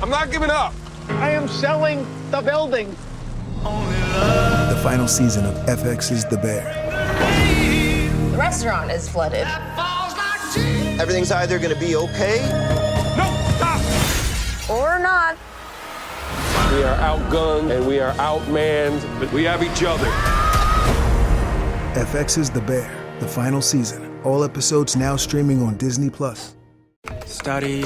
I'm not giving up. I am selling the building. The final season of FX's The Bear. The restaurant is flooded. Everything's either going to be okay. No, stop! Or not. We are outgunned and we are outmanned, but we have each other. FX's The Bear, the final season. All episodes now streaming on Disney+. Study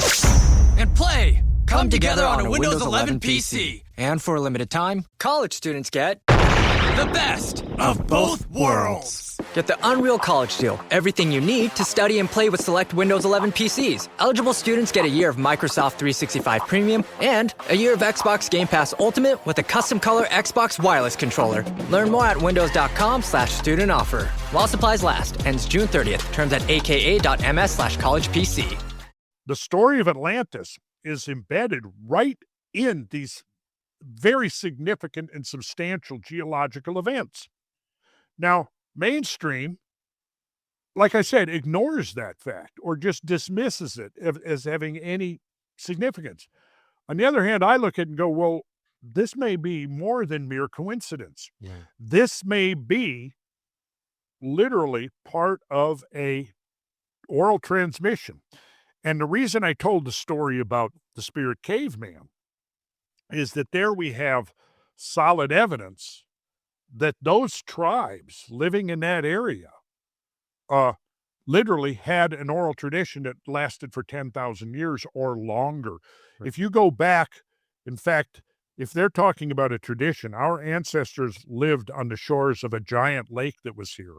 and play come together on a Windows 11 PC. And for a limited time, college students get the best of both worlds. Get the Unreal College Deal. Everything you need to study and play with select Windows 11 PCs. Eligible students get a year of Microsoft 365 Premium and a year of Xbox Game Pass Ultimate with a custom color Xbox wireless controller. Learn more at windows.com/student offer. While supplies last. Ends June 30th. Terms at aka.ms/collegepc. The story of Atlantis is embedded right in these very significant and substantial geological events. Now, mainstream, like I said, ignores that fact or just dismisses it as having any significance. On the other hand, I look at it and go, well, this may be more than mere coincidence. Yeah. This may be literally part of a oral transmission. And the reason I told the story about the spirit caveman is that there we have solid evidence that those tribes living in that area literally had an oral tradition that lasted for 10,000 years or longer. Right. If you go back, in fact, if they're talking about a tradition, our ancestors lived on the shores of a giant lake that was here.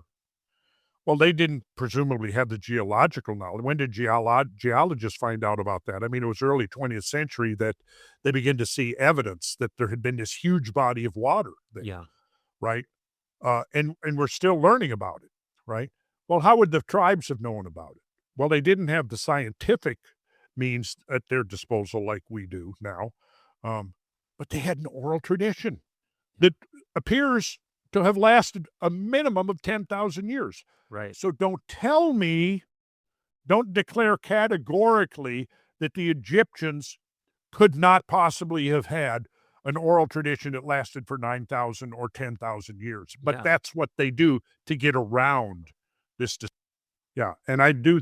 Well, they didn't presumably have the geological knowledge. When did geologists find out about that? I mean, it was early 20th century that they began to see evidence that there had been this huge body of water there, Yeah. right? And we're still learning about it, right? Well, how would the tribes have known about it? Well, they didn't have the scientific means at their disposal like we do now, but they had an oral tradition that appears to have lasted a minimum of 10,000 years. Right. So don't declare categorically that the Egyptians could not possibly have had an oral tradition that lasted for 9,000 or 10,000 years. But that's what they do to get around this. Yeah, and I do.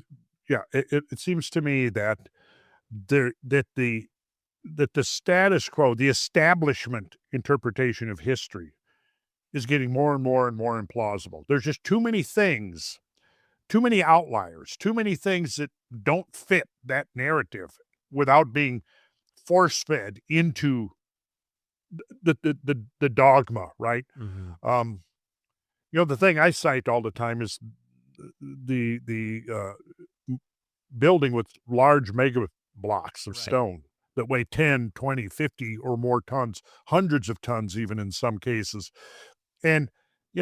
Yeah, it seems to me that the status quo, the establishment interpretation of history is getting more and more and more implausible. There's just too many things, too many outliers, too many things that don't fit that narrative without being force-fed into the dogma, right? Mm-hmm. The thing I cite all the time is the building with large mega blocks of stone that weigh 10, 20, 50 or more tons, hundreds of tons even in some cases. And,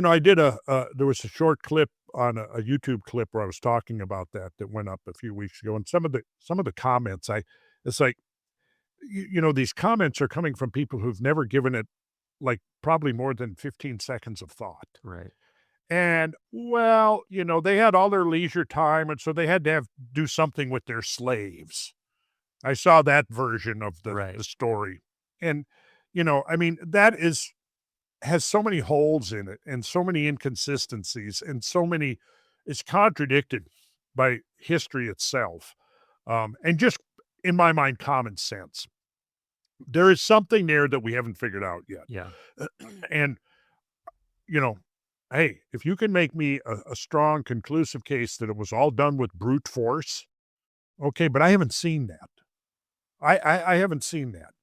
I did there was a short clip on a YouTube clip where I was talking about that went up a few weeks ago. And some of the comments, it's like, these comments are coming from people who've never given it like probably more than 15 seconds of thought. Right. And, well, they had all their leisure time. And so they had to do something with their slaves. I saw that version of the story. And, that has so many holes in it and so many inconsistencies and it's contradicted by history itself. And just, in my mind, common sense. There is something there that we haven't figured out yet. Yeah. And, hey, if you can make me a strong, conclusive case that it was all done with brute force, okay, but I haven't seen that. I haven't seen that.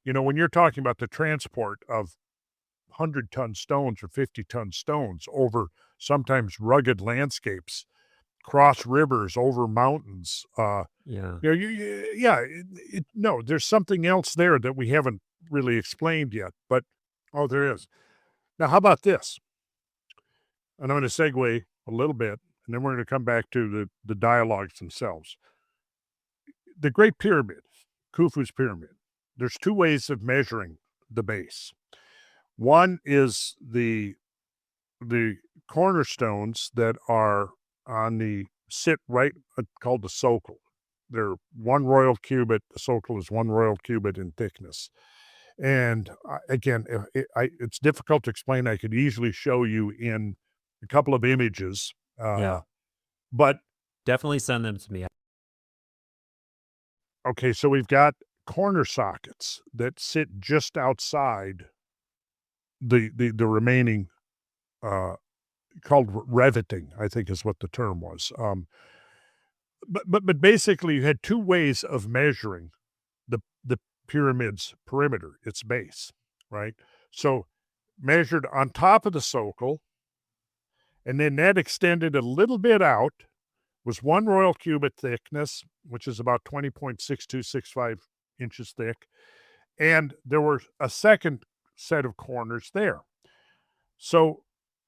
When you're talking about the transport of 100-ton stones or 50-ton stones over sometimes rugged landscapes, cross rivers, over mountains. Yeah. No, there's something else there that we haven't really explained yet, but, there is. Now, how about this? And I'm going to segue a little bit, and then we're going to come back to the dialogues themselves. The Great Pyramid, Khufu's pyramid, there's two ways of measuring the base. One is the cornerstones that are sit right, called the socle. They're 1 royal cubit. The socle is 1 royal cubit in thickness. And again, it's difficult to explain. I could easily show you in a couple of images. But definitely send them to me. okay, so we've got corner sockets that sit just outside the remaining, called riveting, I think is what the term was. But basically, you had 2 ways of measuring the pyramid's perimeter, its base, right? So measured on top of the socle, and then that extended a little bit out, was 1 royal cubit thickness, which is about 20.6265 inches thick, and there were a second set of corners there. So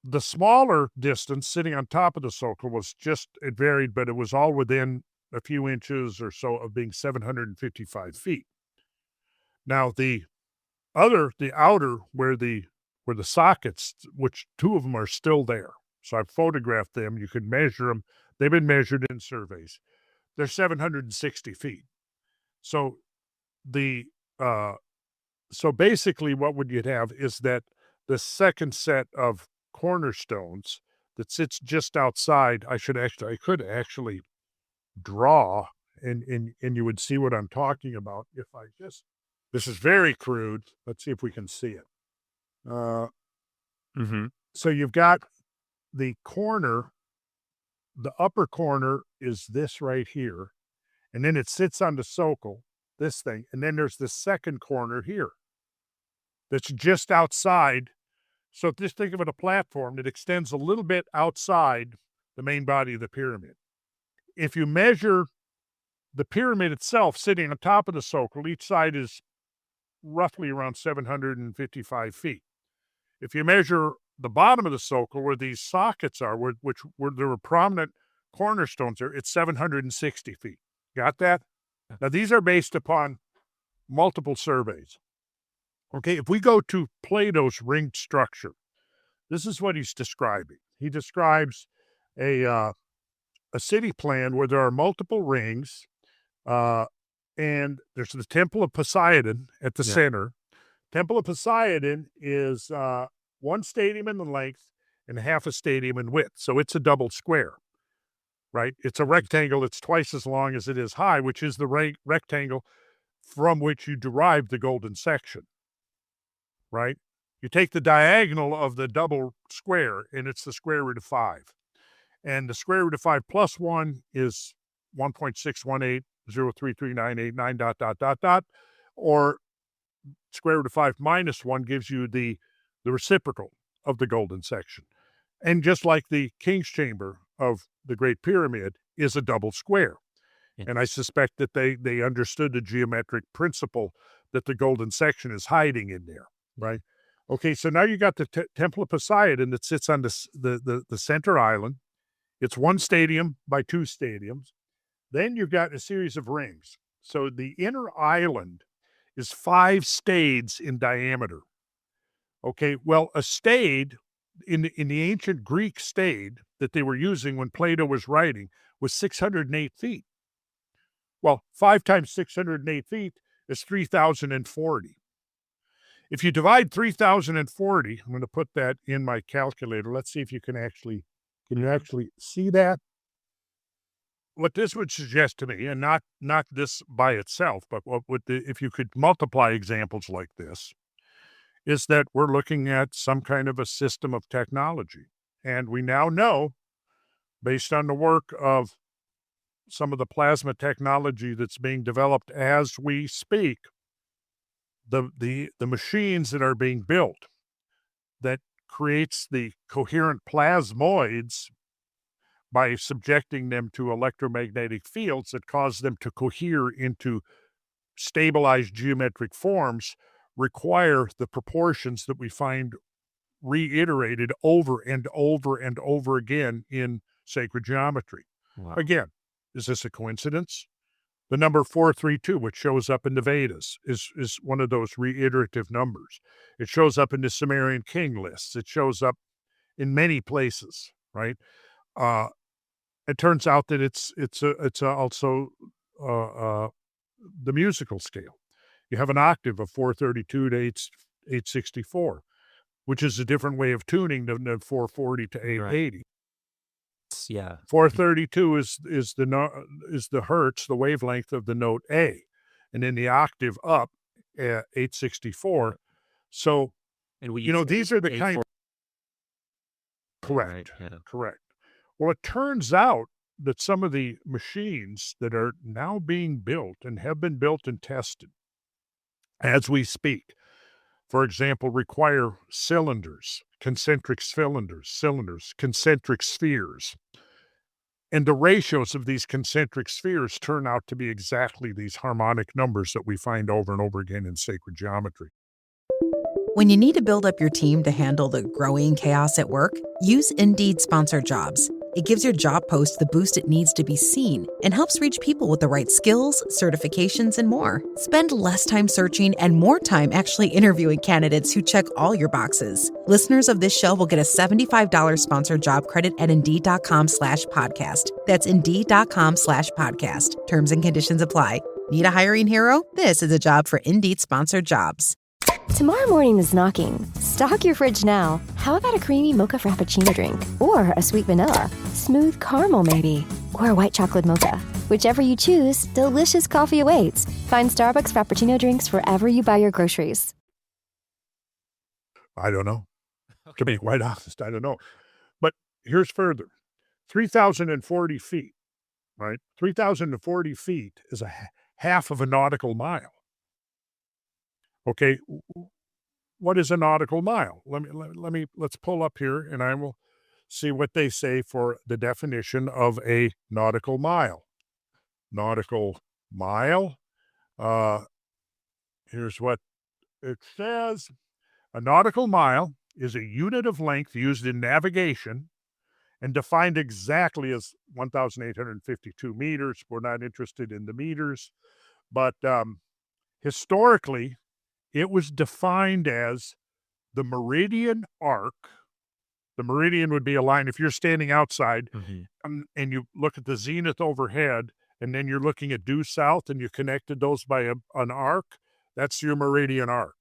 the smaller distance sitting on top of the socle was just, it varied, but it was all within a few inches or so of being 755 feet. Now the outer, where the sockets, which 2 of them are still there, so I've photographed them, you can measure them, they've been measured in surveys, they're 760 feet. So so basically what would you have is that the second set of cornerstones that sits just outside, I could actually draw, and you would see what I'm talking about if I just, this is very crude. Let's see if we can see it. So you've got the corner, the upper corner is this right here, and then it sits on the socle, this thing, and then there's the second corner here that's just outside. So just think of it a platform that extends a little bit outside the main body of the pyramid. If you measure the pyramid itself sitting on top of the socle, each side is roughly around 755 feet. If you measure the bottom of the socle where these sockets are, where there were prominent cornerstones there, it's 760 feet. Got that? Now, these are based upon multiple surveys. Okay, if we go to Plato's ringed structure, this is what he's describing. He describes a city plan where there are multiple rings, and there's the Temple of Poseidon at the center. Temple of Poseidon is 1 stadium in length and half a stadium in width, so it's a double square, right? It's a rectangle that's twice as long as it is high, which is the rectangle from which you derive the golden section, right? You take the diagonal of the double square, and it's the square root of 5. And the square root of 5 plus 1 is 1.618033989 ... Or square root of 5 minus 1 gives you the reciprocal of the golden section. And just like the king's chamber of the Great Pyramid is a double square. And I suspect that they understood the geometric principle that the golden section is hiding in there, right? Okay, so now you got the Temple of Poseidon that sits on the center island. It's 1 stadium by 2 stadiums. Then you've got a series of rings. So the inner island is 5 stades in diameter. Okay, well, a stade in the ancient Greek stade that they were using when Plato was writing was 608 feet. Well, 5 times 608 feet is 3,040. If you divide 3,040, I'm going to put that in my calculator. Let's see if you can you actually see that? What this would suggest to me, and not this by itself, but if you could multiply examples like this, is that we're looking at some kind of a system of technology. And we now know, based on the work of some of the plasma technology that's being developed as we speak, the machines that are being built that creates the coherent plasmoids by subjecting them to electromagnetic fields that cause them to cohere into stabilized geometric forms require the proportions that we find reiterated over and over and over again in sacred geometry. Wow. Again, is this a coincidence? The number 432, which shows up in the Vedas, is one of those reiterative numbers. It shows up in the Sumerian king lists. It shows up in many places, right? It turns out that it's also the musical scale. You have an octave of 432 to 864, which is a different way of tuning than 440 to 880. Yeah. 432 is the hertz, the wavelength of the note A, and then the octave up at 864. So, And we these are the kind. Correct. Right, yeah. Correct. Well, it turns out that some of the machines that are now being built and have been built and tested as we speak, for example, require cylinders, concentric spheres. And the ratios of these concentric spheres turn out to be exactly these harmonic numbers that we find over and over again in sacred geometry. When you need to build up your team to handle the growing chaos at work, use Indeed Sponsored Jobs. It gives your job post the boost it needs to be seen and helps reach people with the right skills, certifications, and more. Spend less time searching and more time actually interviewing candidates who check all your boxes. Listeners of this show will get a $75 sponsored job credit at Indeed.com/podcast. That's Indeed.com/podcast. Terms and conditions apply. Need a hiring hero? This is a job for Indeed Sponsored Jobs. Tomorrow morning is knocking. Stock your fridge now. How about a creamy mocha frappuccino drink? Or a sweet vanilla? Smooth caramel, maybe? Or a white chocolate mocha? Whichever you choose, delicious coffee awaits. Find Starbucks Frappuccino drinks wherever you buy your groceries. I don't know. To be quite honest, I don't know. But here's further. 3,040 feet, right? 3,040 feet is a half of a nautical mile. Okay, what is a nautical mile? Let's pull up here and I will see what they say for the definition of a nautical mile. Nautical mile. Here's what it says. A nautical mile is a unit of length used in navigation and defined exactly as 1,852 meters. We're not interested in the meters, but historically, it was defined as the meridian arc. The meridian would be a line. If you're standing outside and you look at the zenith overhead, and then you're looking at due south and you connected those by an arc, that's your meridian arc.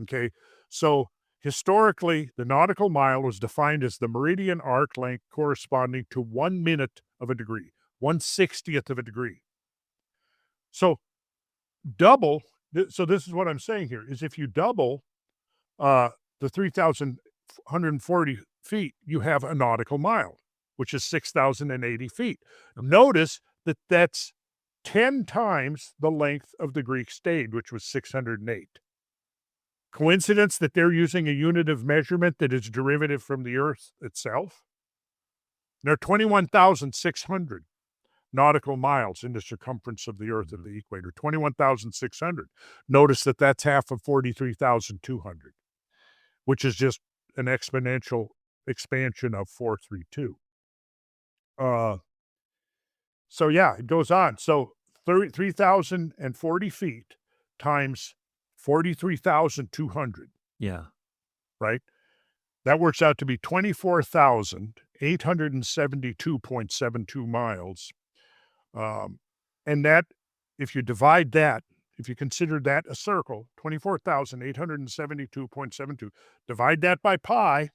Okay. So historically, the nautical mile was defined as the meridian arc length corresponding to 1 minute of a degree, 1/60th of a degree. So double. So this is what I'm saying here, is if you double the 3,140 feet, you have a nautical mile, which is 6,080 feet. Notice that that's 10 times the length of the Greek stade, which was 608. Coincidence that they're using a unit of measurement that is derivative from the Earth itself? There are 21,600 nautical miles in the circumference of the Earth of the equator, 21,600. Notice that that's half of 43,200, which is just an exponential expansion of 432. So yeah, it goes on. So 3,040 feet times 43,200. Yeah. Right? That works out to be 24,872.72 miles. And that, if you divide that, if you consider that a circle, 24,872.72, divide that by pi,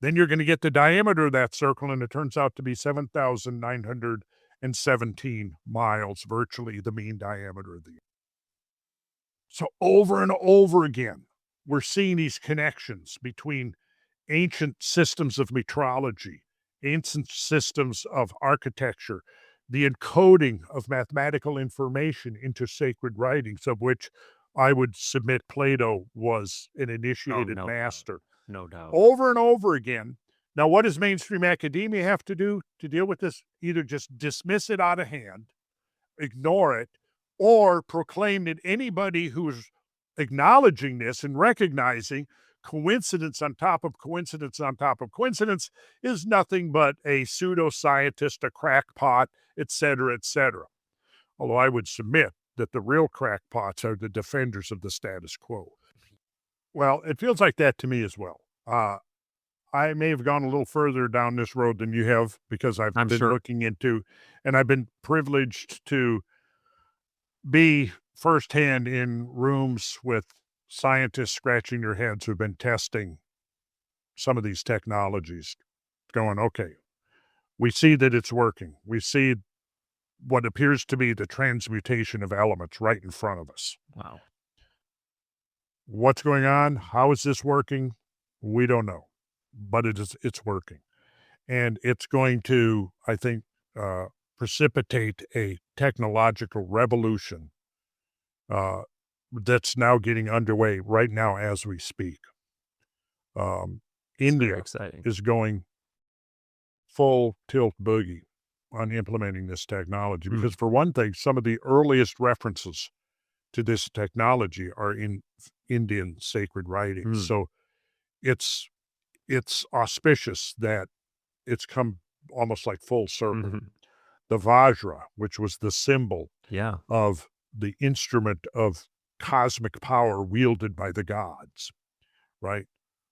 then you're going to get the diameter of that circle, and it turns out to be 7,917 miles, virtually the mean diameter of the Earth. So over and over again, we're seeing these connections between ancient systems of metrology, ancient systems of architecture, the encoding of mathematical information into sacred writings, of which I would submit Plato was an initiated master. No doubt. Over and over again. Now, what does mainstream academia have to do to deal with this? Either just dismiss it out of hand, ignore it, or proclaim that anybody who's acknowledging this and recognizing coincidence on top of coincidence on top of coincidence is nothing but a pseudoscientist, a crackpot, etc., etc. Although I would submit that the real crackpots are the defenders of the status quo. Well, it feels like that to me as well. I may have gone a little further down this road than you have because I've been looking into, and I've been privileged to be firsthand in rooms with scientists scratching their heads who've been testing some of these technologies, going, okay, we see that it's working. We see what appears to be the transmutation of elements right in front of us. Wow. What's going on? How is this working? We don't know, but it's working. And it's going to, I think, precipitate a technological revolution that's now getting underway right now as we speak. India is going full tilt boogie on implementing this technology because, for one thing, some of the earliest references to this technology are in Indian sacred writings. So it's auspicious that it's come almost like full circle. The Vajra, which was the symbol of the instrument of cosmic power wielded by the gods, right?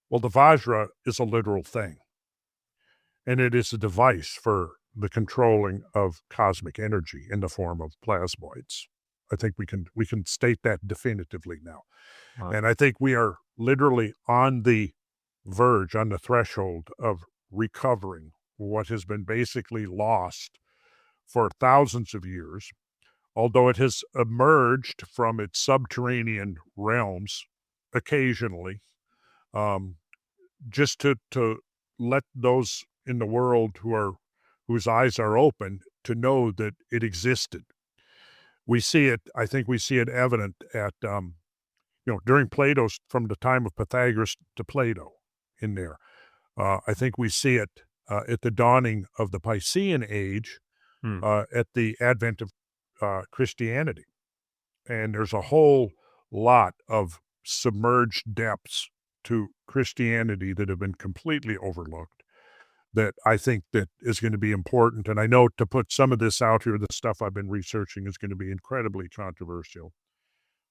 Well, the Vajra is a literal thing, and it is a device for the controlling of cosmic energy in the form of plasmoids. I think we can state that definitively now. Wow. And I think we are literally on the verge, on the threshold of recovering what has been basically lost for thousands of years, although it has emerged from its subterranean realms occasionally, just to let those in the world whose eyes are open to know that it existed. We see it, I think we see it evident at, during Plato's, from the time of Pythagoras to Plato in there. I think we see it at the dawning of the Piscean age, at the advent of Christianity. And there's a whole lot of submerged depths to Christianity that have been completely overlooked that I think that is going to be important. And I know to put some of this out here, the stuff I've been researching is going to be incredibly controversial.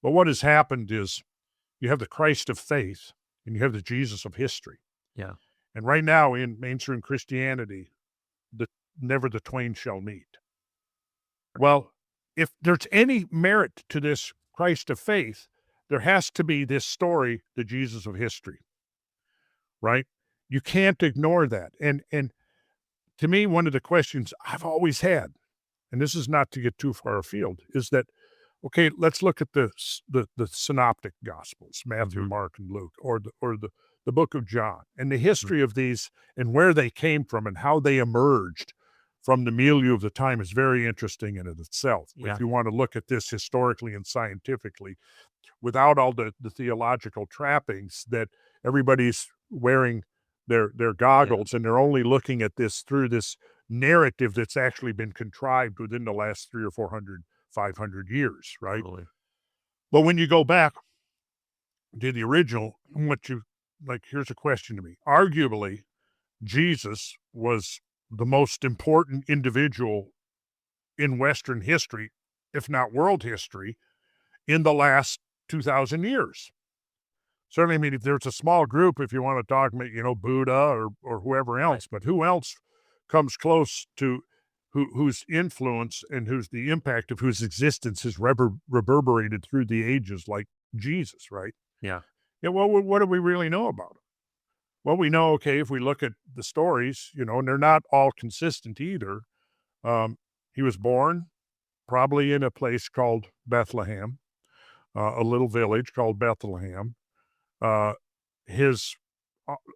But what has happened is you have the Christ of faith and you have the Jesus of history. Yeah. And right now in mainstream Christianity, never the twain shall meet. Well, if there's any merit to this Christ of faith, there has to be this story, the Jesus of history, right? You can't ignore that. And to me, one of the questions I've always had, and this is not to get too far afield, is that, okay, let's look at the synoptic gospels, Matthew, Mark, and Luke, or the book of John, and the history of these and where they came from and how they emerged from the milieu of the time is very interesting in it itself. Yeah. If you want to look at this historically and scientifically, without all the theological trappings that everybody's wearing their goggles, and they're only looking at this through this narrative that's actually been contrived within the last 300 or 400, 500 years, right? Totally. But when you go back to the original, here's a question to me. Arguably, Jesus was the most important individual in Western history, if not world history, in the last 2,000 years. Certainly, I mean, if there's a small group, if you want to talk about, Buddha or whoever else, but who else comes close to whose influence and the impact of whose existence has reverberated through the ages like Jesus, right? Yeah. Yeah, well, what do we really know about him? Well, we know, okay, if we look at the stories, and they're not all consistent either. He was born probably in a place called Bethlehem, a little village called Bethlehem.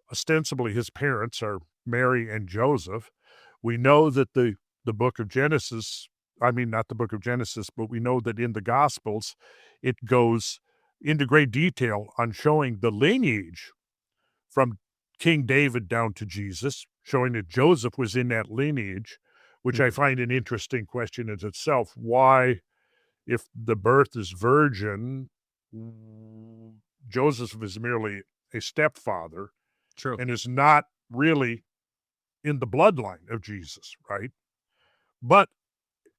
Ostensibly his parents are Mary and Joseph. We know that the book of Genesis, not the book of Genesis, but we know that in the Gospels, it goes into great detail on showing the lineage from King David down to Jesus, showing that Joseph was in that lineage, which I find an interesting question in itself. Why, if the birth is virgin, Joseph is merely a stepfather, True, and is not really in the bloodline of Jesus, right? But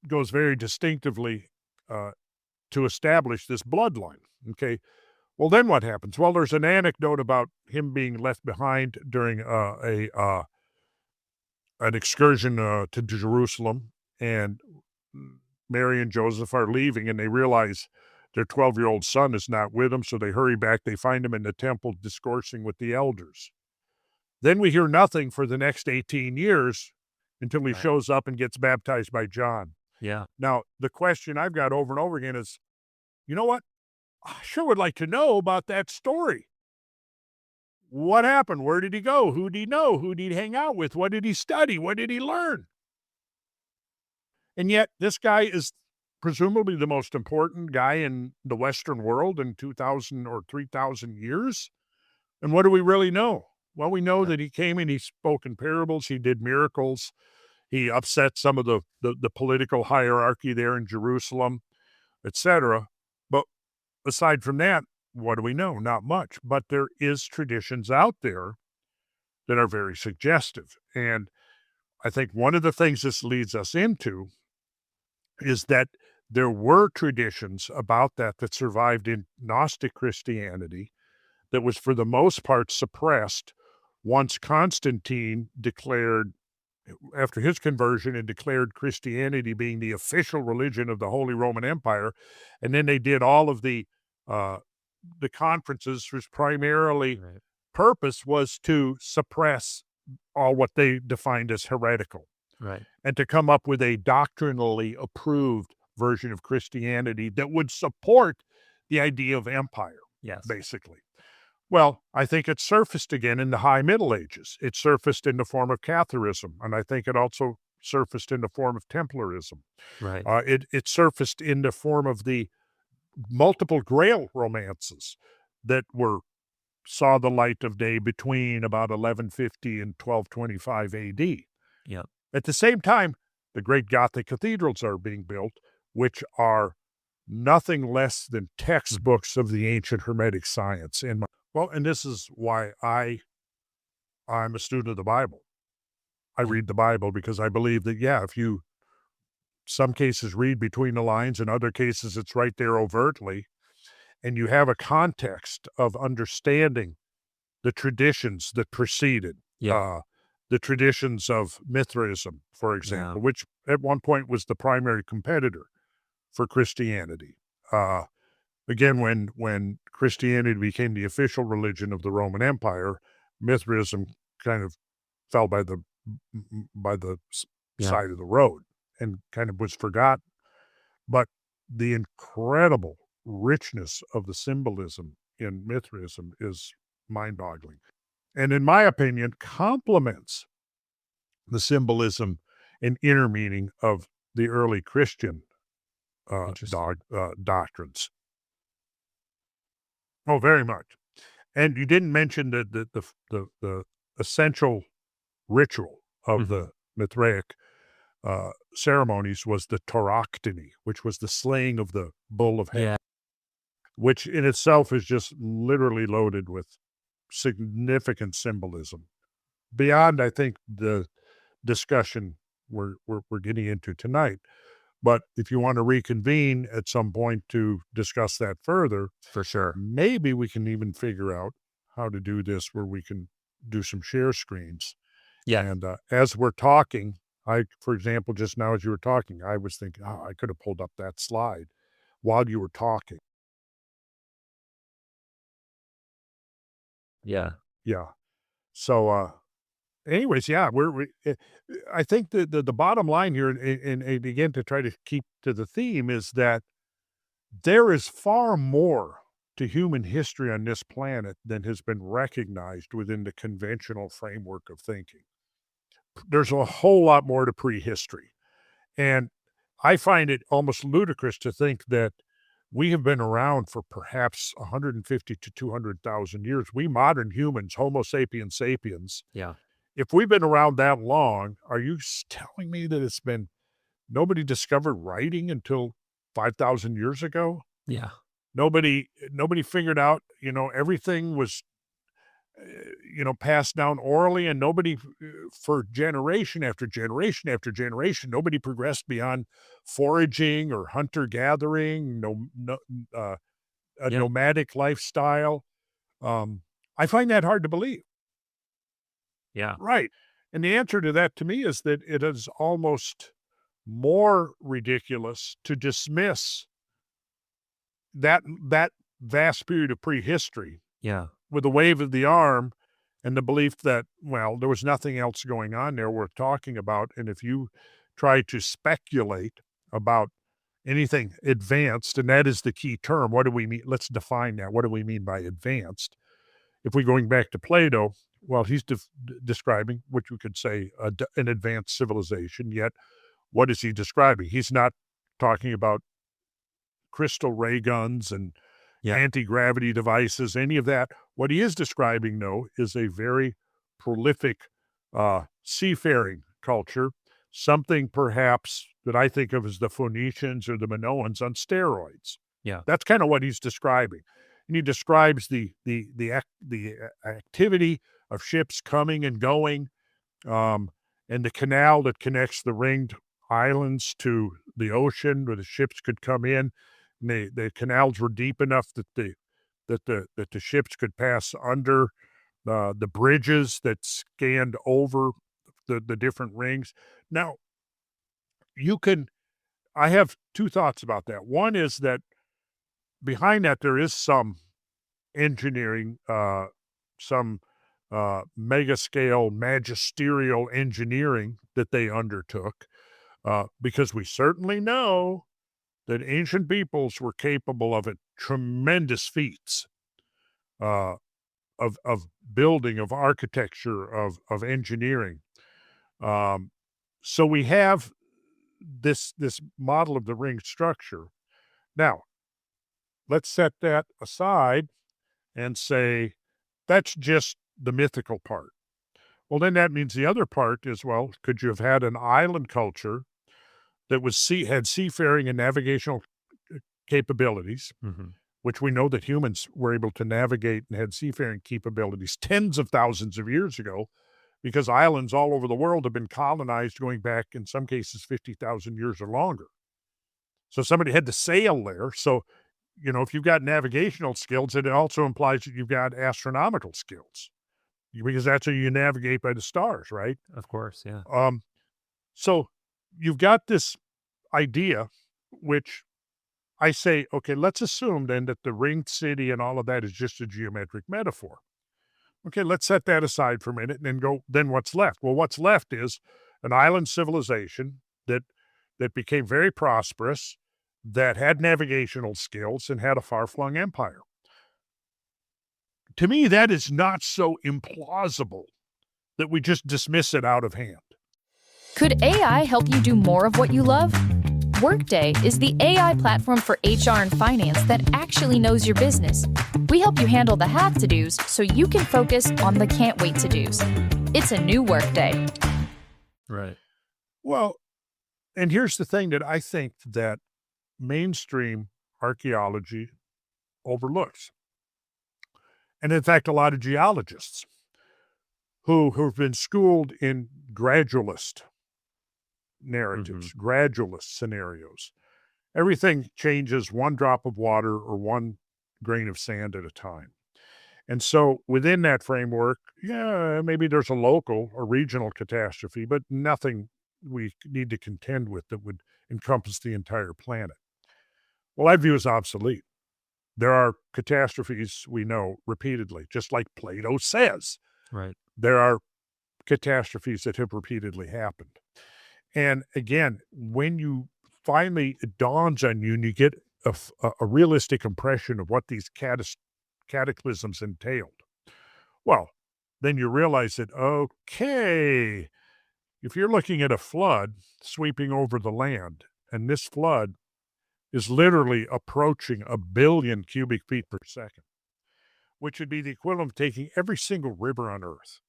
goes very distinctively to establish this bloodline. Okay, Well, then what happens? Well, there's an anecdote about him being left behind during an excursion to Jerusalem, and Mary and Joseph are leaving, and they realize their 12-year-old son is not with them, so they hurry back. They find him in the temple discoursing with the elders. Then we hear nothing for the next 18 years until he shows up and gets baptized by John. Yeah. Now, the question I've got over and over again is, you know what? I sure would like to know about that story. What happened? Where did he go? Who did he know? Who did he hang out with? What did he study? What did he learn? And yet, this guy is presumably the most important guy in the Western world in 2,000 or 3,000 years. And what do we really know? Well, we know that he came and he spoke in parables. He did miracles. He upset some of the political hierarchy there in Jerusalem, etc. But aside from that, what do we know? Not much. But there is traditions out there that are very suggestive. And I think one of the things this leads us into is that there were traditions about that survived in Gnostic Christianity that was for the most part suppressed once Constantine declared, after his conversion, and declared Christianity being the official religion of the Holy Roman Empire. And then they did all of the conferences, whose primarily purpose was to suppress all what they defined as heretical. Right. And to come up with a doctrinally approved version of Christianity that would support the idea of empire, basically. Well, I think it surfaced again in the High Middle Ages. It surfaced in the form of Catharism, and I think it also surfaced in the form of Templarism. Right. It surfaced in the form of the multiple Grail romances that saw the light of day between about 1150 and 1225 AD. Yep. At the same time, the great Gothic cathedrals are being built, which are nothing less than textbooks of the ancient Hermetic science. And this is why I'm a student of the Bible. I read the Bible because I believe that, if you, some cases, read between the lines, in other cases it's right there overtly, and you have a context of understanding the traditions that preceded, the traditions of Mithraism, for example, which at one point was the primary competitor for Christianity. Again, when Christianity became the official religion of the Roman Empire, Mithraism kind of fell by the side of the road and kind of was forgotten. But the incredible richness of the symbolism in Mithraism is mind-boggling. And in my opinion, complements the symbolism and inner meaning of the early Christian doctrines. Oh, very much. And you didn't mention the essential ritual of the Mithraic ceremonies was the tauroctony, which was the slaying of the bull of heaven, which in itself is just literally loaded with significant symbolism beyond, I think, the discussion we're getting into tonight. But if you want to reconvene at some point to discuss that further, for sure, maybe we can even figure out how to do this where we can do some share screens. Yeah. And as we're talking, for example, just now as you were talking, I was thinking, I could have pulled up that slide while you were talking. Yeah. Yeah. So, anyways, I think the bottom line here, and again, to try to keep to the theme, is that there is far more to human history on this planet than has been recognized within the conventional framework of thinking. There's a whole lot more to prehistory. And I find it almost ludicrous to think that we have been around for perhaps 150 to 200,000 years. We modern humans, Homo sapiens sapiens. Yeah. If we've been around that long, are you telling me that nobody discovered writing until 5,000 years ago? Yeah. Nobody figured out, everything was, passed down orally, and nobody, for generation after generation after generation, nobody progressed beyond foraging or hunter-gathering. a nomadic lifestyle. I find that hard to believe. Yeah. Right. And the answer to that to me is that it is almost more ridiculous to dismiss that vast period of prehistory with a wave of the arm and the belief that, well, there was nothing else going on there worth talking about. And if you try to speculate about anything advanced, and that is the key term, what do we mean? Let's define that. What do we mean by advanced? If we're going back to Plato, well, he's describing what you could say an advanced civilization, yet what is he describing? He's not talking about crystal ray guns and anti-gravity devices, any of that. What he is describing, though, is a very prolific seafaring culture, something perhaps that I think of as the Phoenicians or the Minoans on steroids. Yeah. That's kind of what he's describing. And he describes the activity of ships coming and going, and the canal that connects the ringed islands to the ocean where the ships could come in. And the canals were deep enough that the ships could pass under the bridges that scanned over the different rings. Now, I have two thoughts about that. One is that behind that there is some engineering, some mega-scale magisterial engineering that they undertook, because we certainly know that ancient peoples were capable of tremendous feats of building, of architecture, of engineering. So we have this model of the ring structure. Now, let's set that aside and say that's just the mythical part. Well, then that means the other part is, well, could you have had an island culture that had seafaring and navigational capabilities, which we know that humans were able to navigate and had seafaring capabilities tens of thousands of years ago, because islands all over the world have been colonized going back, in some cases, 50,000 years or longer. So somebody had to sail there. So, if you've got navigational skills, it also implies that you've got astronomical skills, because that's how you navigate by the stars, right? Of course, yeah. So you've got this idea, which I say, okay, let's assume then that the ringed city and all of that is just a geometric metaphor. Okay, let's set that aside for a minute and then what's left? Well, what's left is an island civilization that became very prosperous, that had navigational skills and had a far-flung empire. To me, that is not so implausible that we just dismiss it out of hand. Could AI help you do more of what you love? Workday is the AI platform for HR and finance that actually knows your business. We help you handle the have to-dos so you can focus on the can't wait to-dos. It's a new Workday. Right. Well, and here's the thing that I think that mainstream archaeology overlooks. And in fact, a lot of geologists who've been schooled in gradualist narratives, gradualist scenarios. Everything changes one drop of water or one grain of sand at a time. And so within that framework, maybe there's a local or regional catastrophe, but nothing we need to contend with that would encompass the entire planet. Well, that view is obsolete. There are catastrophes we know repeatedly, just like Plato says. Right. There are catastrophes that have repeatedly happened. And again, when you finally, it dawns on you and you get a realistic impression of what these cataclysms entailed, well, then you realize that, okay, if you're looking at a flood sweeping over the land, and this flood is literally approaching 1 billion cubic feet per second, which would be the equivalent of taking every single river on Earth.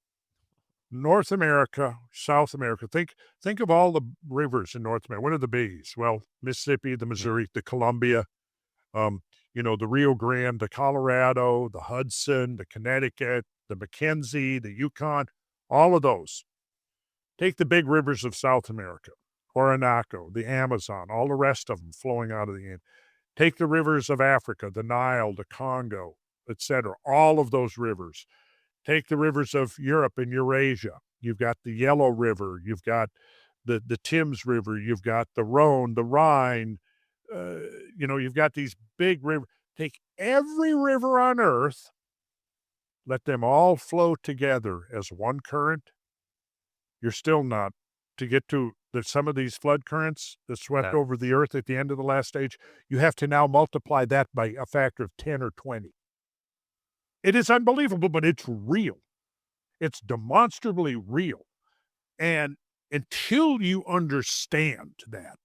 North America, South America, think of all the rivers in North America. What are the bays? Well, Mississippi, the Missouri, the Columbia, the Rio Grande, the Colorado, the Hudson, the Connecticut, the Mackenzie, the Yukon, all of those. Take the big rivers of South America, Orinoco, the Amazon, all the rest of them flowing out of the end. Take the rivers of Africa, the Nile, the Congo, etc., all of those rivers. Take the rivers of Europe and Eurasia. You've got the Yellow River, you've got the Thames River, you've got the Rhone, the Rhine, you've got these big rivers. Take every river on earth, let them all flow together as one current. You're still not. To get to some of these flood currents that swept over the earth at the end of the last age, you have to now multiply that by a factor of 10 or 20. It is unbelievable, but it's real. It's demonstrably real. And until you understand that,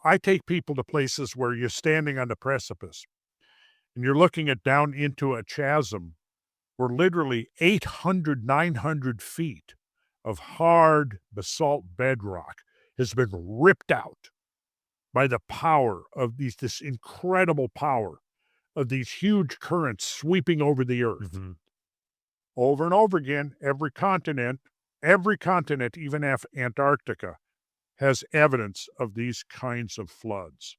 I take people to places where you're standing on the precipice and you're looking down into a chasm where literally 800, 900 feet of hard basalt bedrock has been ripped out by the power of this incredible power of these huge currents sweeping over the earth. Mm-hmm. Over and over again, every continent, even Antarctica, has evidence of these kinds of floods.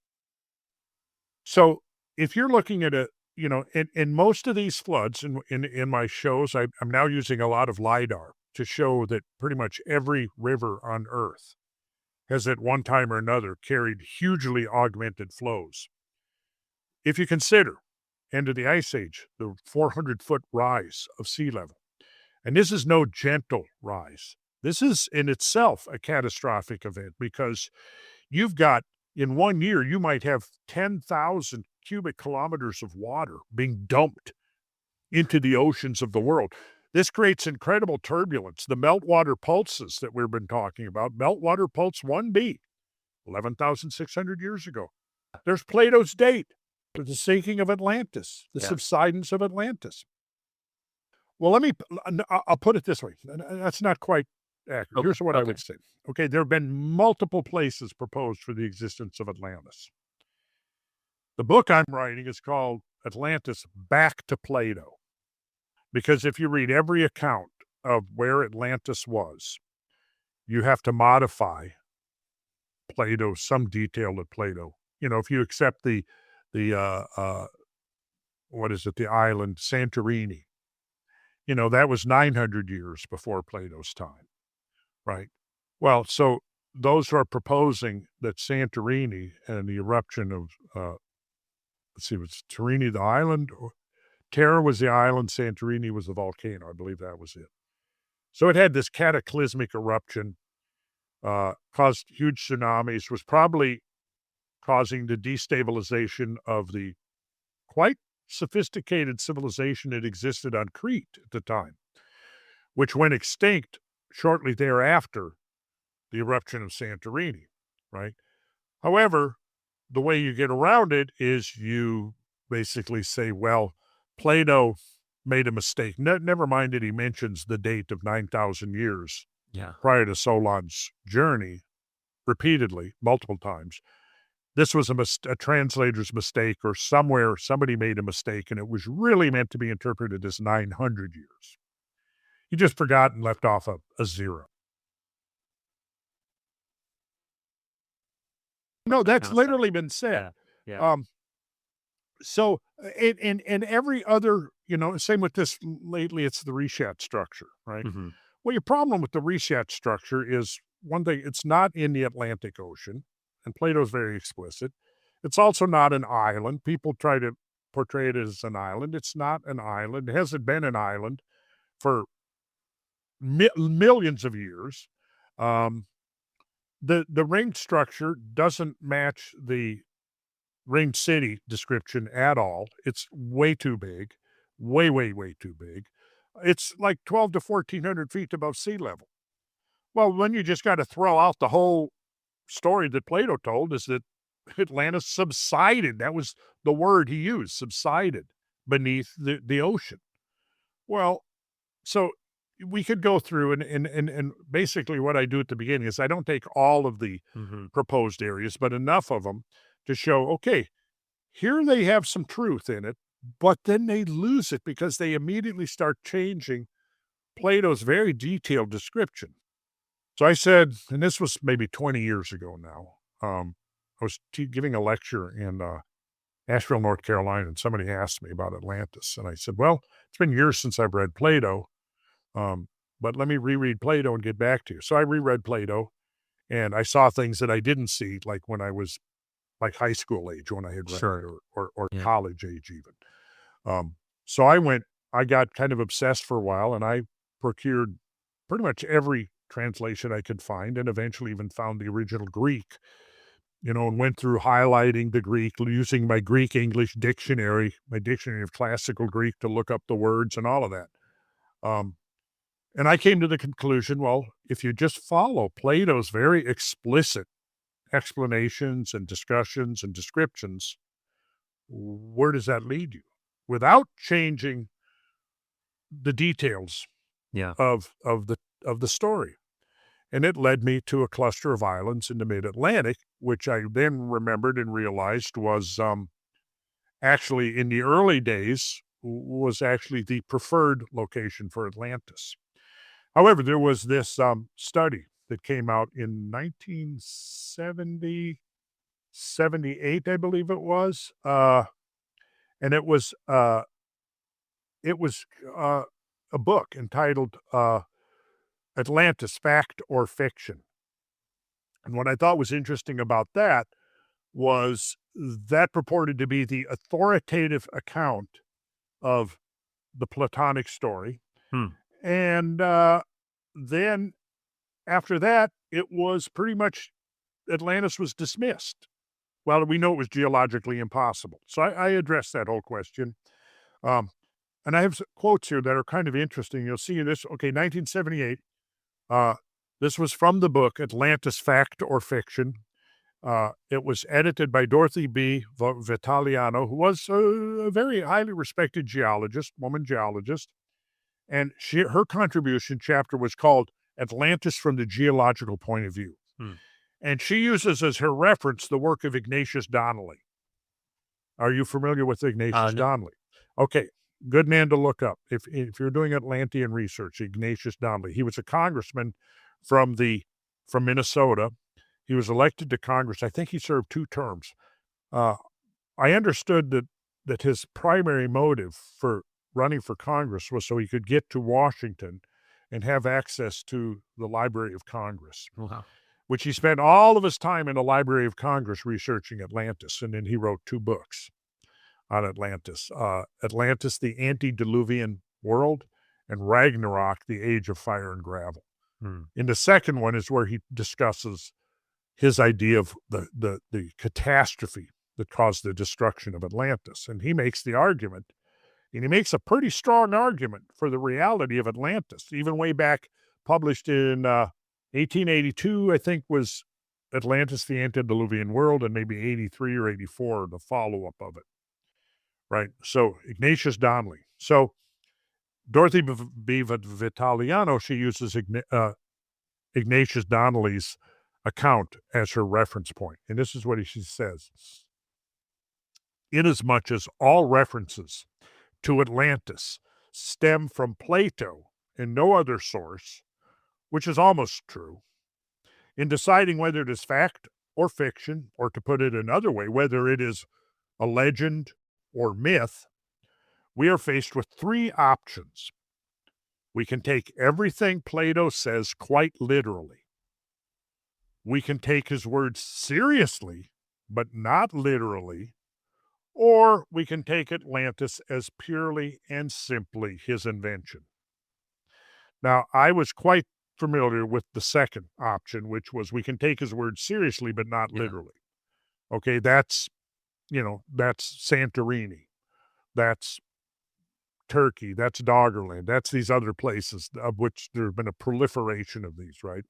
So if you're looking at in most of these floods, in my shows, I'm now using a lot of LiDAR to show that pretty much every river on Earth has at one time or another carried hugely augmented flows. If you consider, end of the Ice Age, the 400-foot rise of sea level, and this is no gentle rise. This is in itself a catastrophic event because you've got, in 1 year, you might have 10,000 cubic kilometers of water being dumped into the oceans of the world. This creates incredible turbulence. The meltwater pulses that we've been talking about, meltwater pulse 1b, 11,600 years ago. There's Plato's date for the sinking of Atlantis, the subsidence of Atlantis. Well, I'll put it this way. That's not quite accurate. Here's what I would say. Okay, there have been multiple places proposed for the existence of Atlantis. The book I'm writing is called Atlantis Back to Plato. Because if you read every account of where Atlantis was, you have to modify Plato, some detail of Plato. If you accept the island Santorini, that was 900 years before Plato's time, right? Well, so those who are proposing that Santorini and the eruption of, was Torini the island? Terra was the island, Santorini was the volcano. I believe that was it. So it had this cataclysmic eruption, caused huge tsunamis, was probably causing the destabilization of the quite sophisticated civilization that existed on Crete at the time, which went extinct shortly thereafter the eruption of Santorini, right? However, the way you get around it is you basically say, well, Plato made a mistake. Never mind that he mentions the date of 9,000 years prior to Solon's journey repeatedly, multiple times. This was a translator's mistake, or somewhere somebody made a mistake, and it was really meant to be interpreted as 900 years. He just forgot and left off a zero. No, that's literally been said. Yeah. So in every other, same with this lately, it's the reshaped structure, right? Mm-hmm. Well, your problem with the reshaped structure is, one thing, it's not in the Atlantic Ocean, and Plato's very explicit. It's also not an island. People try to portray it as an island. It's not an island. It hasn't been an island for millions of years. The ringed structure doesn't match the ringed city description at all. It's way too big, way, way, way too big. It's like 12 to 1,400 feet above sea level. Well, then you just got to throw out the whole story that Plato told, is that Atlantis subsided. That was the word he used, subsided beneath the ocean. Well, so we could go through and basically what I do at the beginning is I don't take all of the proposed areas, but enough of them to show, okay, here they have some truth in it, but then they lose it because they immediately start changing Plato's very detailed description. So I said, and this was maybe 20 years ago now, I was giving a lecture in Asheville, North Carolina, and somebody asked me about Atlantis. And I said, well, it's been years since I've read Plato, but let me reread Plato and get back to you. So I reread Plato, and I saw things that I didn't see, like when I was like high school age, when I had read it, or college age even. So I got kind of obsessed for a while, and I procured pretty much every translation I could find, and eventually even found the original Greek, and went through highlighting the Greek, using my Greek-English dictionary, my dictionary of classical Greek, to look up the words and all of that. And I came to the conclusion, well, if you just follow Plato's very explicit explanations and discussions and descriptions, where does that lead you? Without changing the details of the story. And it led me to a cluster of islands in the mid-Atlantic, which I then remembered and realized was actually, in the early days, was actually the preferred location for Atlantis. However, there was this study that came out in 1978, I believe it was, and it was a book entitled Atlantis, Fact or Fiction. And what I thought was interesting about that was that purported to be the authoritative account of the Platonic story. And then after that, it was pretty much Atlantis was dismissed. Well, we know it was geologically impossible. So I addressed that whole question. And I have quotes here that are kind of interesting. You'll see this. Okay, 1978. This was from the book Atlantis, Fact or Fiction. It was edited by Dorothy B. Vitaliano, who was a very highly respected woman geologist. And her contribution chapter was called Atlantis from the Geological Point of View. And she uses as her reference the work of Ignatius Donnelly. Are you familiar with Ignatius Donnelly? Okay, good man to look up. If you're doing Atlantean research, Ignatius Donnelly. He was a congressman from Minnesota. He was elected to Congress. I think he served 2 terms. I understood that his primary motive for running for Congress was so he could get to Washington and have access to the Library of Congress. Wow. Which he spent all of his time in the Library of Congress researching Atlantis, and then he wrote 2 books on Atlantis. Atlantis, the Antediluvian World, and Ragnarok, the Age of Fire and Gravel. In the second one is where he discusses his idea of the catastrophe that caused the destruction of Atlantis. And he makes the argument, and he makes a pretty strong argument for the reality of Atlantis, even way back, published in 1882, I think, was Atlantis, the Antediluvian World, and maybe 83 or 84, the follow-up of it. Right? So Ignatius Donnelly. So Dorothy B. Vitaliano, she uses Ignatius Donnelly's account as her reference point. And this is what she says. Inasmuch as all references to Atlantis stem from Plato and no other source, which is almost true, in deciding whether it is fact or fiction, or to put it another way, whether it is a legend or myth, we are faced with 3 options. We can take everything Plato says quite literally. We can take his words seriously, but not literally, or we can take Atlantis as purely and simply his invention. Now, I was quite familiar with the second option, which was we can take his words seriously, but not literally. Okay, that's Santorini. That's Turkey. That's Doggerland. That's these other places of which there have been a proliferation of these, right?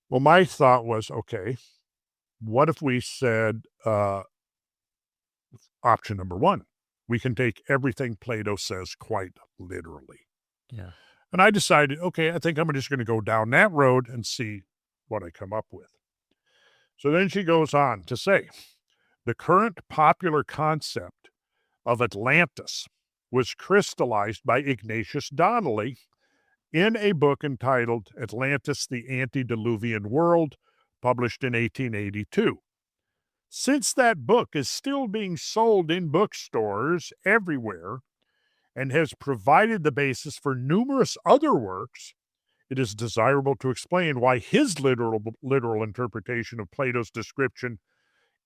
Well, my thought was, okay, what if we said option number 1? We can take everything Plato says quite literally. Yeah. And I decided, okay, I think I'm just going to go down that road and see what I come up with. So then she goes on to say, the current popular concept of Atlantis was crystallized by Ignatius Donnelly in a book entitled Atlantis, the Antediluvian World, published in 1882. Since that book is still being sold in bookstores everywhere and has provided the basis for numerous other works, it is desirable to explain why his literal interpretation of Plato's description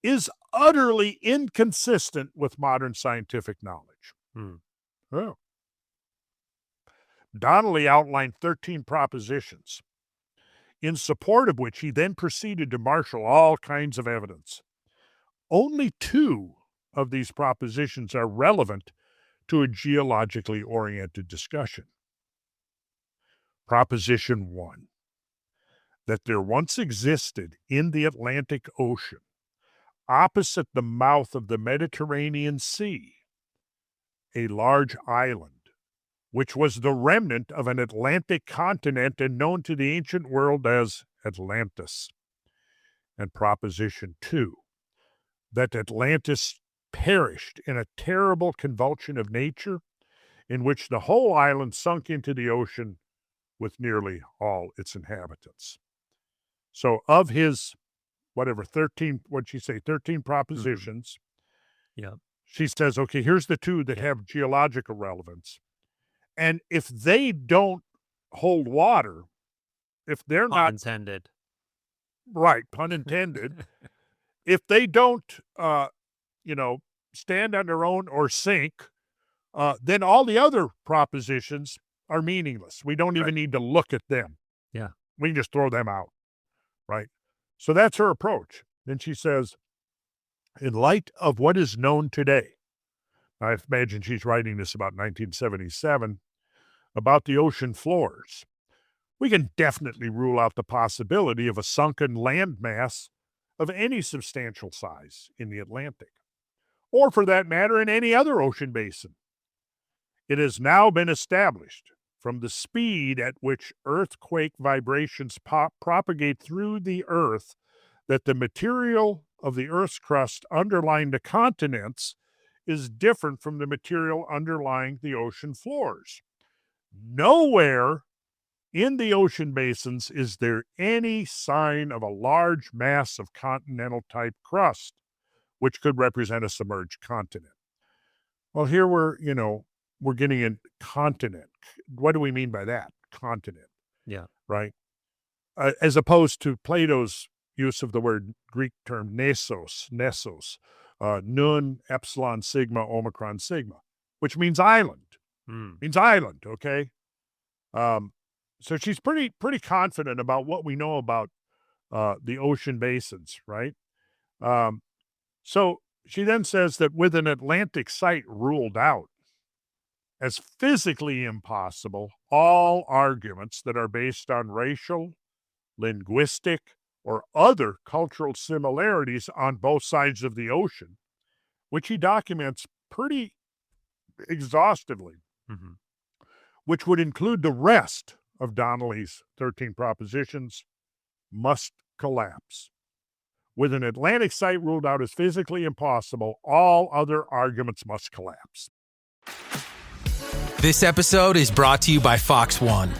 is utterly inconsistent with modern scientific knowledge. Oh. Donnelly outlined 13 propositions, in support of which he then proceeded to marshal all kinds of evidence. Only 2 of these propositions are relevant to a geologically oriented discussion. Proposition 1, that there once existed in the Atlantic Ocean, opposite the mouth of the Mediterranean Sea, a large island, which was the remnant of an Atlantic continent and known to the ancient world as Atlantis. And Proposition 2, that Atlantis perished in a terrible convulsion of nature in which the whole island sunk into the ocean with nearly all its inhabitants. So of his, 13 propositions, she says, okay, here's the 2 that have geological relevance. And if they don't hold water, if they're not... Pun intended. Right, pun intended. If they don't, stand on their own or sink, then all the other propositions are meaningless. We don't even need to look at them. Yeah. We can just throw them out, right? So that's her approach. Then she says, in light of what is known today, I imagine she's writing this about 1977, about the ocean floors, we can definitely rule out the possibility of a sunken landmass of any substantial size in the Atlantic, or for that matter, in any other ocean basin. It has now been established from the speed at which earthquake vibrations propagate through the earth that the material of the Earth's crust underlying the continents is different from the material underlying the ocean floors. Nowhere in the ocean basins is there any sign of a large mass of continental-type crust, which could represent a submerged continent. Well, here we're getting in continent. What do we mean by that? Continent. Yeah. Right? As opposed to Plato's use of the word Greek term nesos, nun, epsilon, sigma, omicron, sigma, which means island. Means island, okay? So she's pretty confident about what we know about the ocean basins, right? So she then says that with an Atlantic site ruled out as physically impossible, all arguments that are based on racial, linguistic, or other cultural similarities on both sides of the ocean, which he documents pretty exhaustively, which would include the rest of Donnelly's 13 propositions, must collapse. With an Atlantic site ruled out as physically impossible, all other arguments must collapse. This episode is brought to you by Fox One.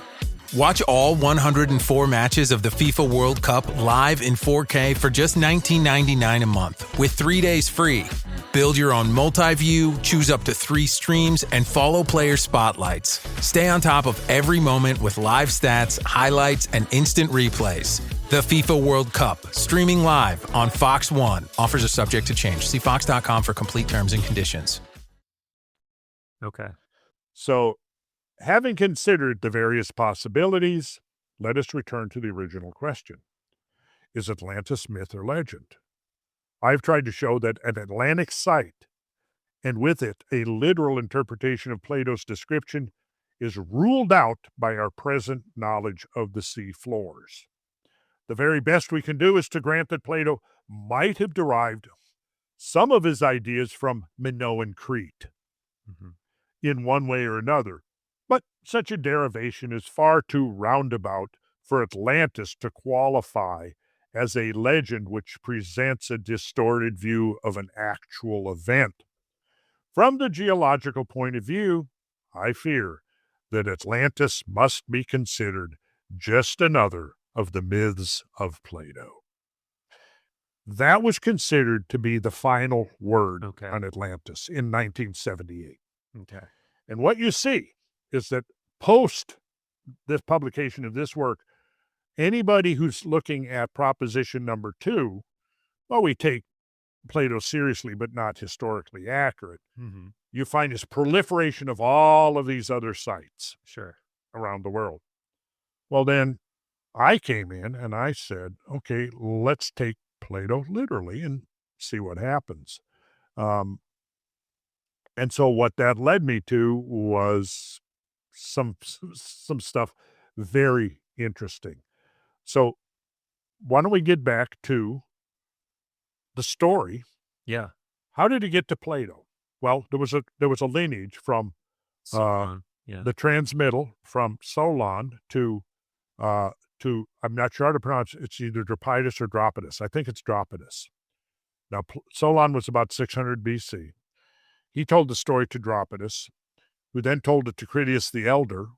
Watch all 104 matches of the FIFA World Cup live in 4K for just $19.99 a month with 3 days free. Build your own multi-view, choose up to 3 streams, and follow player spotlights. Stay on top of every moment with live stats, highlights, and instant replays. The FIFA World Cup, streaming live on Fox One. Offers are subject to change. See fox.com for complete terms and conditions. Okay. So, having considered the various possibilities, let us return to the original question. Is Atlantis myth or legend? I've tried to show that an Atlantic site, and with it a literal interpretation of Plato's description, is ruled out by our present knowledge of the sea floors. The very best we can do is to grant that Plato might have derived some of his ideas from Minoan Crete in one way or another, but such a derivation is far too roundabout for Atlantis to qualify as a legend which presents a distorted view of an actual event. From the geological point of view, I fear that Atlantis must be considered just another of the myths of Plato. That was considered to be the final word on Atlantis in 1978. Okay. And what you see is that post this publication of this work, anybody who's looking at proposition number 2, well, we take Plato seriously, but not historically accurate. Mm-hmm. You find this proliferation of all of these other sites around the world. Well, then I came in and I said, okay, let's take Plato literally and see what happens. And so what that led me to was some stuff very interesting. So why don't we get back to the story? Yeah. How did it get to Plato? Well, there was a lineage from the transmittal from Solon to I'm not sure how to pronounce it. It's either Dryas or Dropidas. I think it's Dropidas. Now, Solon was about 600 BC. He told the story to Dropidas, who then told it to Critias the Elder,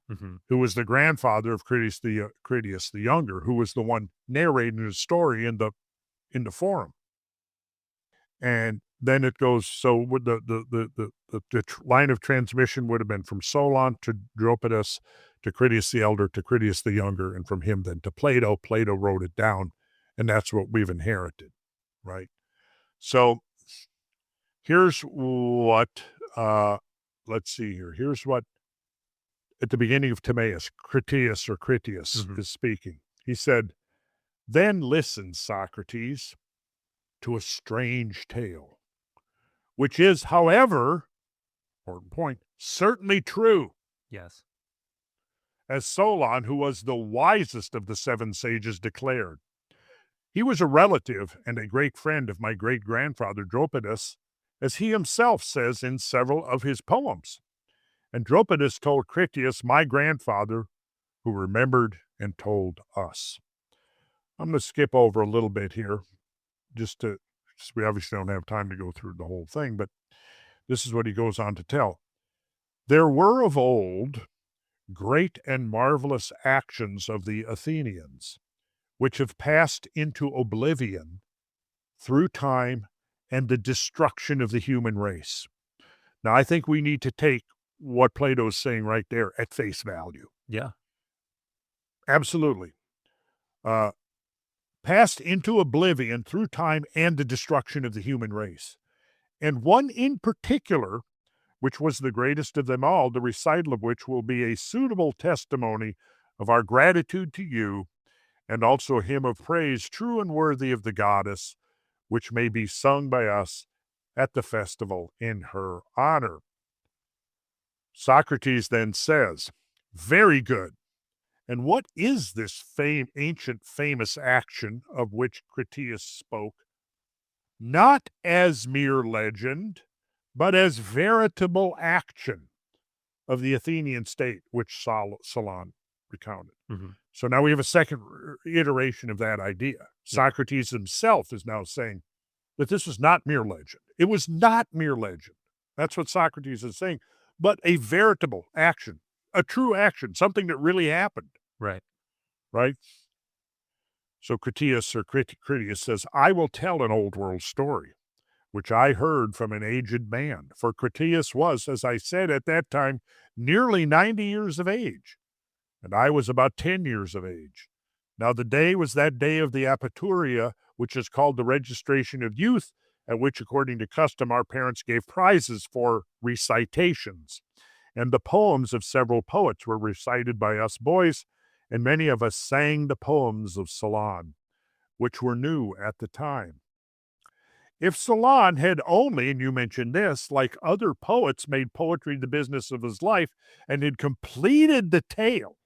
who was the grandfather of Critias the Younger, who was the one narrating the story in the forum. And then it goes, so with the line of transmission would have been from Solon to Dropidas, to Critias the Elder, to Critias the Younger, and from him then to Plato. Plato wrote it down, and that's what we've inherited, right? So here's what, let's see here. Here's what, at the beginning of Timaeus, Critias is speaking. He said, "Then listen, Socrates, to a strange tale, which is, however, important point, certainly true." Yes. As Solon, who was the wisest of the 7 sages, declared. He was a relative and a great friend of my great-grandfather Dropidas, as he himself says in several of his poems. And Dropidas told Critias, my grandfather, who remembered and told us. I'm going to skip over a little bit here, we obviously don't have time to go through the whole thing, but this is what he goes on to tell. There were of old great and marvelous actions of the Athenians, which have passed into oblivion through time and the destruction of the human race. Now, I think we need to take what Plato is saying right there at face value. Yeah. Absolutely. Passed into oblivion through time and the destruction of the human race. And one in particular, which was the greatest of them all, the recital of which will be a suitable testimony of our gratitude to you, and also a hymn of praise true and worthy of the goddess, which may be sung by us at the festival in her honor. Socrates then says, very good. And what is this ancient famous action of which Critias spoke? Not as mere legend, but as veritable action of the Athenian state, which Solon recounted. So now we have a second iteration of that idea. Socrates himself is now saying that this was not mere legend. It was not mere legend. That's what Socrates is saying, but a veritable action, a true action, something that really happened. Right. Right? So Critias says, I will tell an old world story, which I heard from an aged man. For Critias was, as I said at that time, nearly 90 years of age, and I was about 10 years of age. Now the day was that day of the Apaturia, which is called the registration of youth, at which, according to custom, our parents gave prizes for recitations. And the poems of several poets were recited by us boys, and many of us sang the poems of Solon, which were new at the time. If Solon had only, and you mentioned this, like other poets, made poetry the business of his life and had completed the tale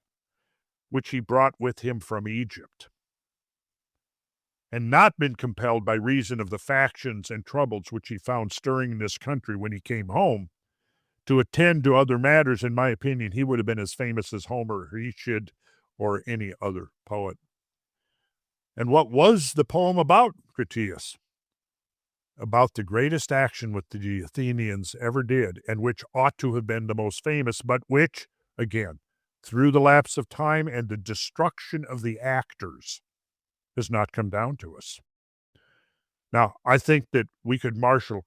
which he brought with him from Egypt, and not been compelled by reason of the factions and troubles which he found stirring in this country when he came home, to attend to other matters, in my opinion, he would have been as famous as Homer, Hesiod, or any other poet. And what was the poem about, Critias? About the greatest action which the Athenians ever did, and which ought to have been the most famous, but which, again, through the lapse of time and the destruction of the actors, has not come down to us. Now, I think that we could marshal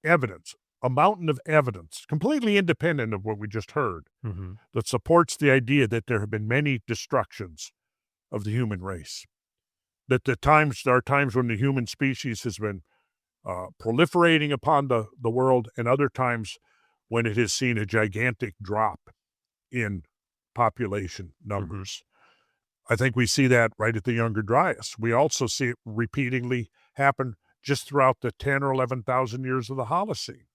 evidence, a mountain of evidence, completely independent of what we just heard, that supports the idea that there have been many destructions of the human race. That there are times when the human species has been proliferating upon the world, and other times when it has seen a gigantic drop in population numbers. I think we see that right at the Younger Dryas. We also see it repeatedly happen just throughout the 10 or 11,000 years of the Holocene,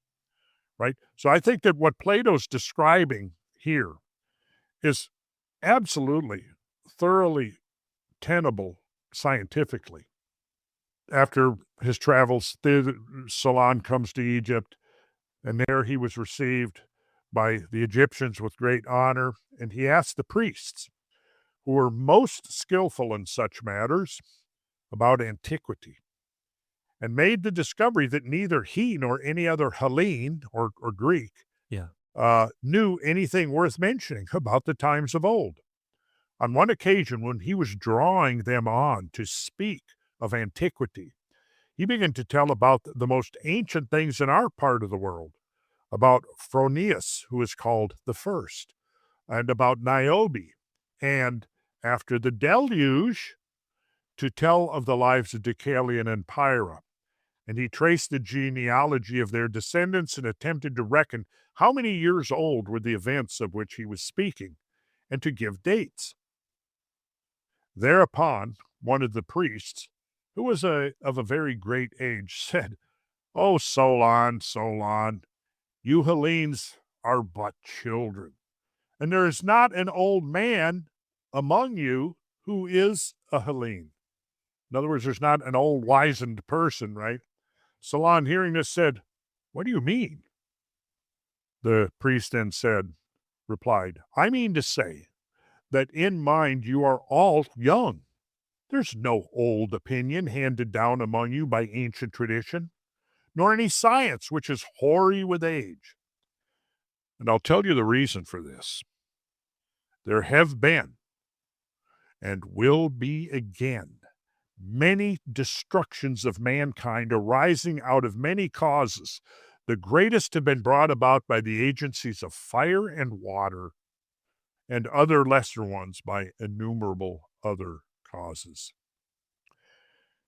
right? So I think that what Plato's describing here is absolutely, thoroughly tenable scientifically. After his travels, Solon comes to Egypt, and there he was received by the Egyptians with great honor, and he asked the priests, who were most skillful in such matters, about antiquity, and made the discovery that neither he nor any other Hellene or Greek knew anything worth mentioning about the times of old. On one occasion, when he was drawing them on to speak of antiquity, he began to tell about the most ancient things in our part of the world, about Phronius, who is called the first, and about Niobe, and after the deluge, to tell of the lives of Deucalion and Pyrrha. And he traced the genealogy of their descendants and attempted to reckon how many years old were the events of which he was speaking, and to give dates. Thereupon, one of the priests, who was of a very great age, said, "Oh, Solon, you Hellenes are but children, and there is not an old man among you who is a Hellene." In other words, there's not an old wizened person, right? Solon, hearing this, said, "What do you mean?" The priest then replied, "I mean to say that in mind you are all young. There's no old opinion handed down among you by ancient tradition, nor any science which is hoary with age. And I'll tell you the reason for this. There have been, and will be again, many destructions of mankind arising out of many causes. The greatest have been brought about by the agencies of fire and water, and other lesser ones by innumerable other causes."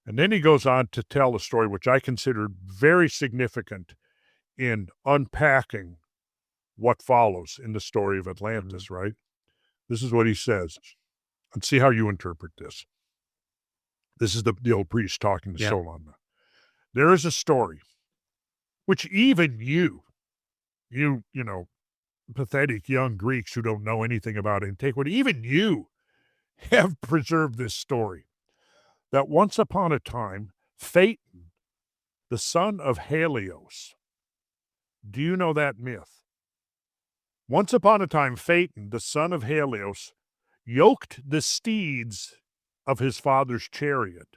And then he goes on to tell a story which I consider very significant in unpacking what follows in the story of Atlantis, right? This is what he says. And see how you interpret this. This is the old priest talking to Solon. "There is a story which even you pathetic young Greeks who don't know anything about antiquity, even you have preserved this story, that once upon a time, Phaeton, the son of Helios," do you know that myth? Once upon a time, Phaeton, the son of Helios, yoked the steeds of his father's chariot,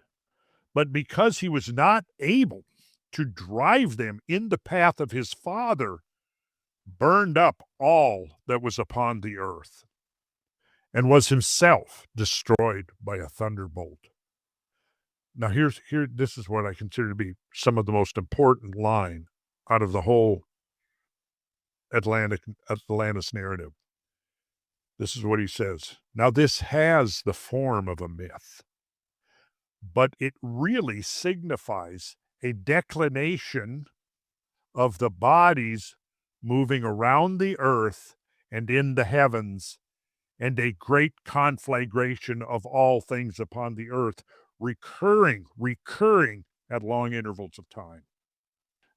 but because he was not able to drive them in the path of his father, burned up all that was upon the earth, and was himself destroyed by a thunderbolt. Now this is what I consider to be some of the most important line out of the whole Atlantis narrative. This is what he says. "Now this has the form of a myth, but it really signifies a declination of the bodies moving around the earth and in the heavens, and a great conflagration of all things upon the earth, recurring at long intervals of time."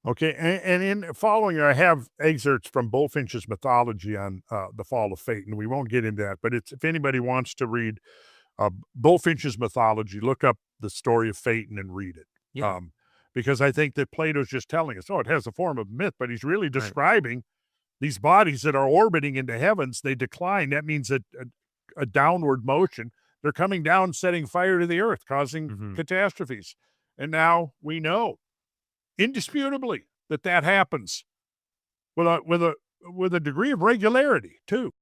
Okay, and in following, I have excerpts from Bulfinch's mythology on the fall of Phaeton. We won't get into that, but if anybody wants to read Bulfinch's mythology, look up the story of Phaeton and read it. Yeah. Because I think that Plato's just telling us, it has the form of myth, but he's really describing these bodies that are orbiting into heavens. They decline. That means a downward motion. They're coming down, setting fire to the earth, causing catastrophes. And now we know indisputably that happens with a degree of regularity too.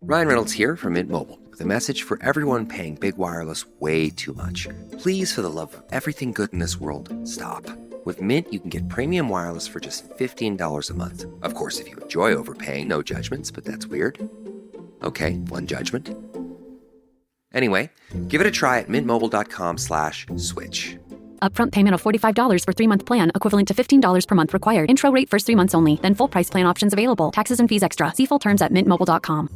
Ryan Reynolds here from Mint Mobile with a message for everyone paying big wireless way too much. Please, for the love of everything good in this world, stop. With Mint, you can get premium wireless for just $15 a month. Of course, if you enjoy overpaying, no judgments, but that's weird. Okay, one judgment. Anyway, give it a try at mintmobile.com/switch. Upfront payment of $45 for 3-month plan, equivalent to $15 per month required. Intro rate first 3 months only, then full price plan options available. Taxes and fees extra. See full terms at mintmobile.com.